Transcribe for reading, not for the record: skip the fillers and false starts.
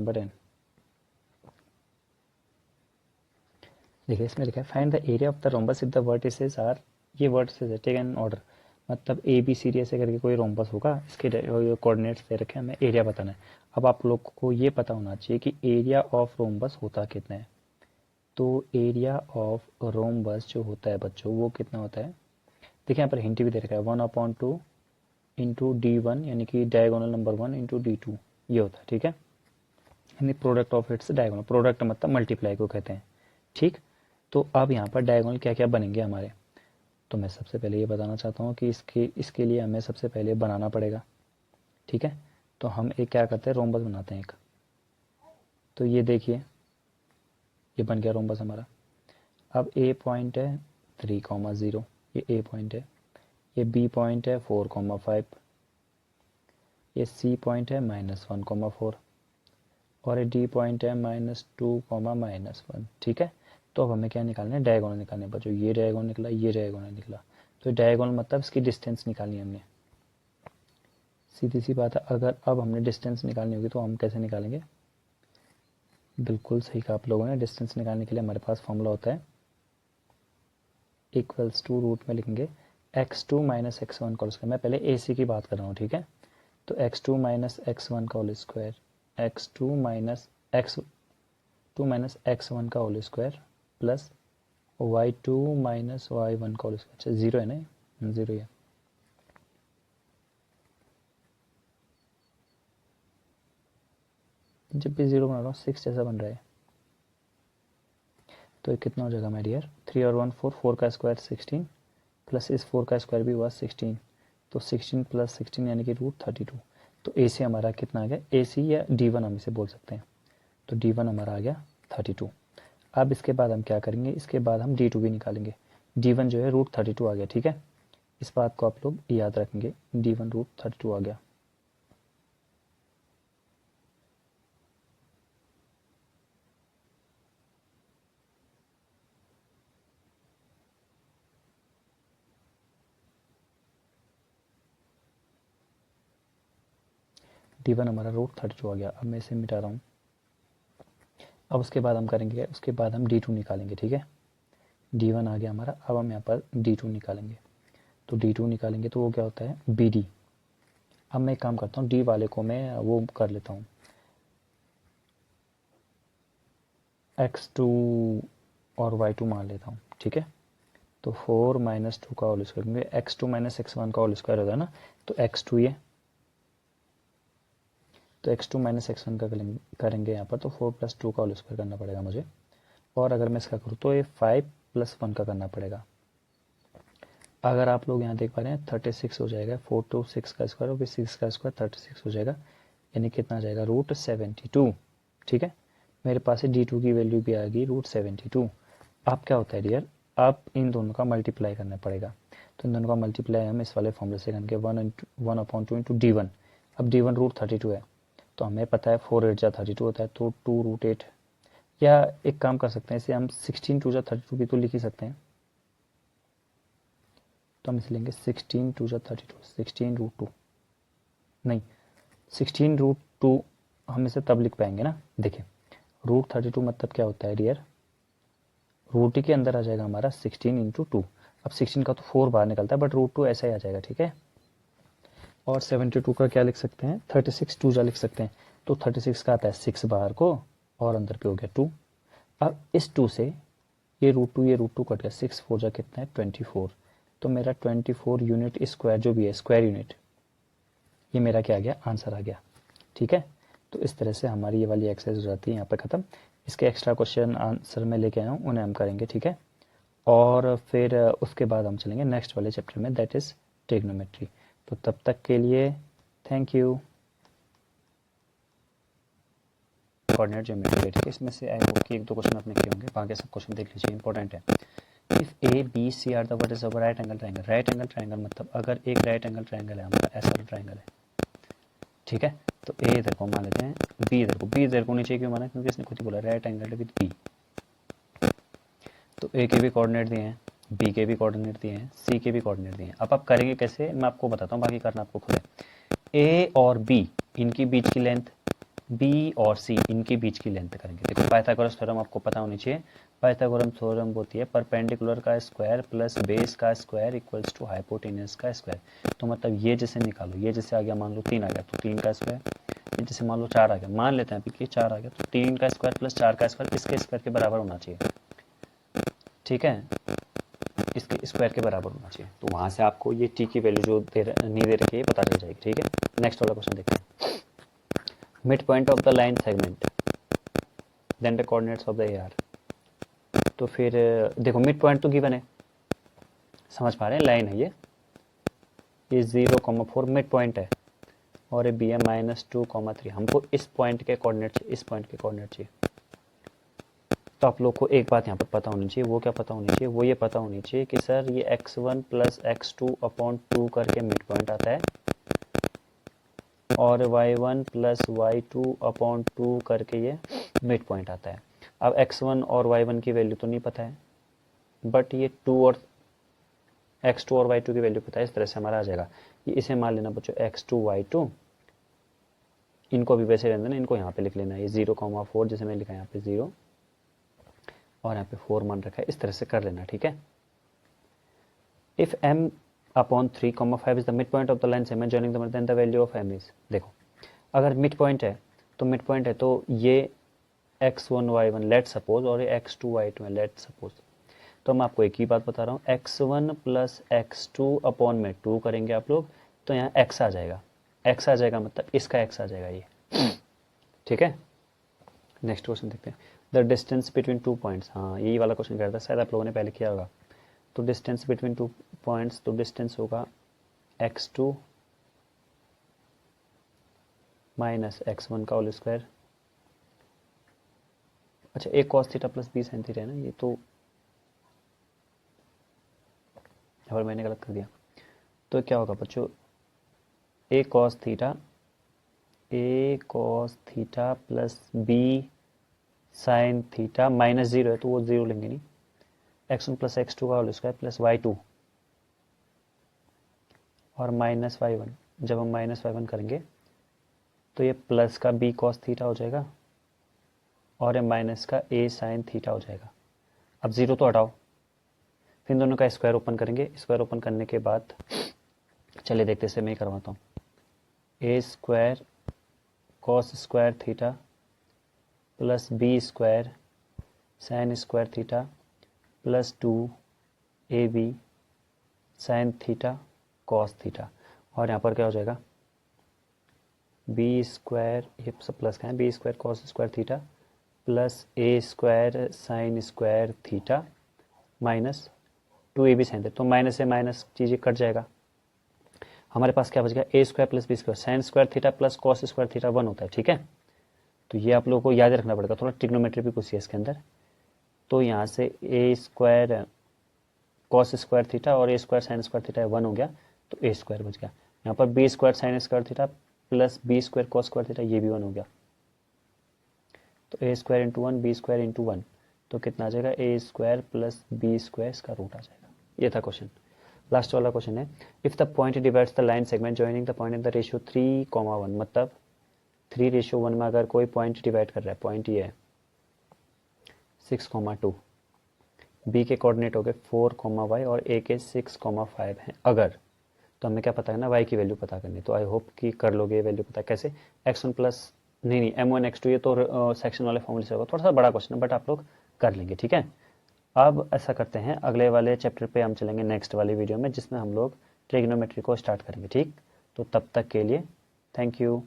Number 10। देखिए इसमें लिखा है find the area of the rhombus if the vertices are, ये वर्टिसेस है टेकन इन ऑर्डर, मतलब ए बी सी डी ऐसे करके कोई रोम्बस होगा, इसके कोऑर्डिनेट्स दे रखे हैं, हमें एरिया बताना है। अब आप लोग को ये पता होना चाहिए कि एरिया ऑफ रोम्बस होता कितना है। तो एरिया ऑफ रोम्बस जो होता है बच्चों वो कितना होता है, देखिए यहाँ पर हिंट भी दे रखा है 1/2 इंटू D1 यानी कि डायगोनल नंबर 1 इंटू D2 ये होता है, ठीक है, यानी product of its diagonal, product मतलब मल्टीप्लाई को कहते हैं, ठीक। तो अब यहाँ पर डायगोनल क्या क्या बनेंगे हमारे, तो मैं सबसे पहले ये बताना चाहता हूँ कि इसके लिए हमें सबसे पहले बनाना पड़ेगा, ठीक है। तो हम एक क्या करते हैं, रोम्बस बनाते हैं एक, तो ये देखिए ये बन गया रोम्बस हमारा। अब ए पॉइंट है 3,0, ये ए पॉइंट है, ये बी पॉइंट है 4,5, ये सी पॉइंट है -1,4 और ये डी पॉइंट है -2, -1, ठीक है। तो अब हमें क्या निकालना है, डायगोनल निकालने पर, जो ये डायगोनल निकला ये डायगोनल निकला, तो डायगोनल मतलब इसकी डिस्टेंस निकालनी है हमने, सीधी सी बात है। अगर अब हमने डिस्टेंस निकालनी होगी तो हम कैसे निकालेंगे, बिल्कुल सही कहा आप लोगों ने, डिस्टेंस निकालने के लिए हमारे पास फॉर्मूला होता है इक्वल्स टू रूट में लिखेंगे x2 माइनस x1 का होल स्क्वायर, मैं पहले AC की बात कर रहा हूँ, ठीक है। तो x2 माइनस x1 का whole square, x2 minus x1 का whole square plus y2 minus y1 का होल स्क्वायर, अच्छा जीरो है ना, जीरो है, जब भी जीरो बना रहा हूँ 6 जैसा बन रहा है, तो ये कितना हो जाएगा मेरे डियर, 3 और 1 4, 4 का स्क्वायर 16 प्लस इस 4 का स्क्वायर भी हुआ 16, तो 16 प्लस 16 यानी कि √32। तो ए सी हमारा कितना आ गया, ए सी या D1 हम इसे बोल सकते हैं, तो D1 हमारा आ गया 32। अब इसके बाद हम क्या करेंगे, इसके बाद हम D2 भी निकालेंगे, D1 जो है √32 आ गया, ठीक है, इस बात को आप लोग याद रखेंगे, D1 √32 आ गया। D1 हमारा √32 आ गया। अब मैं इसे मिटा रहा हूँ। अब उसके बाद हम करेंगे, उसके बाद हम D2 निकालेंगे, ठीक है, D1 आ गया हमारा, अब हम यहाँ पर D2 निकालेंगे, तो D2 निकालेंगे तो वो क्या होता है BD। अब मैं एक काम करता हूँ, D वाले को मैं वो कर लेता हूँ x2 और y2 मान लेता हूँ, ठीक है। तो 4 माइनस 2 का होल स्क्वायर, क्योंकि x2 माइनस x1 का होल स्क्वायर होता है ना, तो x2 ये, तो x2 माइनस x1 का करेंगे यहाँ पर, तो 4 प्लस 2 का होल स्क्वायर करना पड़ेगा मुझे, और अगर मैं इसका करूँ तो ये 5 प्लस 1 का करना पड़ेगा। अगर आप लोग यहाँ देख पा रहे हैं 36 हो जाएगा, 4 to 6 का स्क्वायर और फिर 6 का स्क्वायर 36 हो जाएगा, यानी कितना आ जाएगा √72, ठीक है। मेरे पास है D2 की वैल्यू भी आ गई √72। अब क्या होता है डियर, अब इन दोनों का मल्टीप्लाई करना पड़ेगा, तो इन दोनों का मल्टीप्लाई हम इस वाले फॉर्मूले से करेंगे 1/2 इंटू D1। अब D1 √32 है, तो हमें पता है 4 8 जा 32 होता है, तो 2√8, या एक काम कर सकते हैं इसे हम 16 2 जा 32 भी तो लिख ही सकते हैं, तो हम इसे लेंगे 16 2 जा 32, 16√2 नहीं 16√2 हम इसे तब लिख पाएंगे ना, देखिए √32 मतलब क्या होता है डियर, रूट के अंदर आ जाएगा हमारा 16 इंटू 2, अब 16 का तो 4 बाहर निकलता है, बट √2 ऐसा ही आ जाएगा, ठीक है। और 72 का क्या लिख सकते हैं, 36 2 जा लिख सकते हैं, तो 36 का आता है 6 बाहर को और अंदर पे हो गया 2। अब इस 2 से ये √2 कट गया, 6 4 जा कितना है 24, तो मेरा 24 यूनिट स्क्वायर जो भी है स्क्वायर यूनिट, ये मेरा क्या आ गया, आंसर आ गया, ठीक है। तो इस तरह से हमारी ये वाली एक्सरसाइज हो जाती है यहाँ पे ख़त्म। इसके एक्स्ट्रा क्वेश्चन आंसर में लेके आया हूँ, उन्हें हम करेंगे, ठीक है। और फिर उसके बाद हम चलेंगे नेक्स्ट वाले चैप्टर में, दैट इज़ ट्रिग्नोमेट्री। तो तब तक के लिए थैंक यू। कोऑर्डिनेट ज्योमेट्री, ठीक है, इसमें से आई होप कि 1 2 क्वेश्चन आपने किए होंगे, बाकी सब क्वेश्चन देख लीजिए, इंपॉर्टेंट है। If A B C are the vertices of right angle triangle, right angle triangle मतलब अगर एक राइट एंगल ट्रायंगल है हमारा, ऐसा ट्रायंगल है, ठीक है, तो ए इधर को मान लेते हैं, बी इधर को, बी इधर को नीचे क्यों माना, क्योंकि इसने खुद ही बोला राइट एंगल विद बी, तो ए के भी कोऑर्डिनेट दिए हैं, बी के भी कोऑर्डिनेट दिए हैं, सी के भी कोऑर्डिनेट दिए हैं। अब आप करेंगे कैसे, मैं आपको बताता हूँ, बाकी करना आपको खुद है। ए और बी इनकी बीच की लेंथ बी और सी इनके बीच की लेंथ करेंगे। देखो पाइथागोरस थ्योरम आपको पता होनी चाहिए। पाइथागोरस थ्योरम होती है परपेंडिकुलर का स्क्वायर प्लस बेस का स्क्वायर इक्वल्स टू हाइपोटेनस का स्क्वायर। तो मतलब ये जैसे निकालो, ये जैसे आ गया मान लो 3 आ गया तो 3 का स्क्वायर, ये जैसे मान लो 4 आ गया, मान लेते हैं अभी कि 4 आ गया, तो 3 का स्क्वायर प्लस 4 का स्क्वायर इसके स्क्वायर के बराबर होना चाहिए, ठीक है, इसके स्क्वायर के बराबर होना चाहिए। तो वहाँ से आपको ये टी की वैल्यू जो नहीं दे रखी है पता चल जाएगी, ठीक है। नेक्स्ट वाला क्वेश्चन देखते हैं। Mid point of the line segment then the coordinates of the AR. तो फिर देखो मिड पॉइंट तो गिवन है, समझ पा रहे हैं, लाइन है ये 0,4 मिड पॉइंट है, और ये बी है -2,3। हमको इस पॉइंट के कोऑर्डिनेट चाहिए, इस पॉइंट के कोऑर्डिनेट चाहिए। तो आप लोग को एक बात यहाँ पर पता होनी चाहिए, वो क्या पता होनी चाहिए, वो ये पता होनी चाहिए कि सर ये x1 प्लस x2/2 करके मिड पॉइंट आता है, और y1 प्लस y2/2 करके ये मिड पॉइंट आता है। अब x1 और y1 की वैल्यू तो नहीं पता है, बट ये 2 और x2 और y2 की वैल्यू पता है। इस तरह से हमारा आ जाएगा, ये इसे मान लेना बच्चों x2 y2, इनको भी वैसे रहने देना, इनको यहाँ पे लिख लेना, ये 0,4 जैसे मैं लिखा यहाँ पे 0 और यहाँ पे 4 मान रखा है, इस तरह से कर लेना, ठीक है। If m/3,5 is the mid point of the line segment joining the then the value of m is. देखो अगर मिड पॉइंट है तो मिड पॉइंट है तो ये x1 y1 लेट सपोज, और ये x2 y2 है लेट सपोज। तो मैं आपको एक ही बात बता रहा हूँ, x1 प्लस x2/2 करेंगे आप लोग, तो यहाँ x आ जाएगा, x आ जाएगा मतलब इसका x आ जाएगा ये, ठीक है। नेक्स्ट क्वेश्चन देखते हैं। द डिस्टेंस बिटवीन 2 पॉइंट्स, हाँ यही वाला क्वेश्चन करता है, शायद आप लोगों ने पहले किया होगा। तो डिस्टेंस बिटवीन 2 पॉइंट्स, तो डिस्टेंस होगा x2 माइनस x1 का होल स्क्वायर। अच्छा a cos theta plus b sin theta है ना, ये तो यहाँ पर मैंने गलत कर दिया। तो क्या होगा बच्चों, a cos theta plus b sin theta minus 0 है तो वो 0 लेंगे नहीं, x1 प्लस x2 का होल स्क्वायर प्लस y2 और माइनस y1। जब हम माइनस y1 करेंगे तो ये प्लस का b cos थीटा हो जाएगा और ये माइनस का a sin थीटा हो जाएगा। अब 0 तो हटाओ, फिर दोनों का स्क्वायर ओपन करेंगे, स्क्वायर ओपन करने के बाद चलिए देखते से मैं करवाता हूँ, a square cos square theta plus b square sin square theta plus 2ab sin theta cos theta, और यहाँ पर क्या हो जाएगा b स्क्वायर, ये सब प्लस का है, b square cos square theta plus a square sin square theta minus 2ab sin theta. तो माइनस से माइनस चीज़ें कट जाएगा, हमारे पास क्या बच गया a square plus b square sin square theta plus cos square theta 1 होता है, ठीक है। तो ये आप लोगों को याद रखना पड़ेगा, थोड़ा ट्रिग्नोमेट्री भी कुछ है इसके अंदर। तो यहाँ से a square cos square theta और a square sin square theta 1 हो गया, तो a स्क्वायर बच गया। यहाँ पर b square sin square theta plus b square cos square theta, ये भी 1 हो गया। तो a square into 1 b square into 1, तो कितना आ जाएगा a square plus b square इसका रूट आ जाएगा। ये था क्वेश्चन। लास्ट वाला क्वेश्चन है, if the point divides the line segment joining the point in the ratio 3,1, मतलब 3:1 में अगर कोई पॉइंट डिवाइड कर रहा है, पॉइंट ये है 6,2, बी के कोऑर्डिनेट हो गए 4,y और ए के 6,5 हैं अगर, तो हमें क्या पता है ना, y की वैल्यू पता करनी। तो आई होप कि कर लोगे वैल्यू पता कैसे, x1 प्लस नहीं m1 x2, ये तो सेक्शन वाले फॉर्मूले से होगा, थोड़ा सा बड़ा क्वेश्चन है बट आप लोग कर लेंगे, ठीक है। अब ऐसा करते हैं, अगले वाले चैप्टर पे हम चलेंगे नेक्स्ट वाली वीडियो में, जिसमें हम लोग ट्रिग्नोमेट्री को स्टार्ट करेंगे, ठीक। तो तब तक के लिए थैंक यू।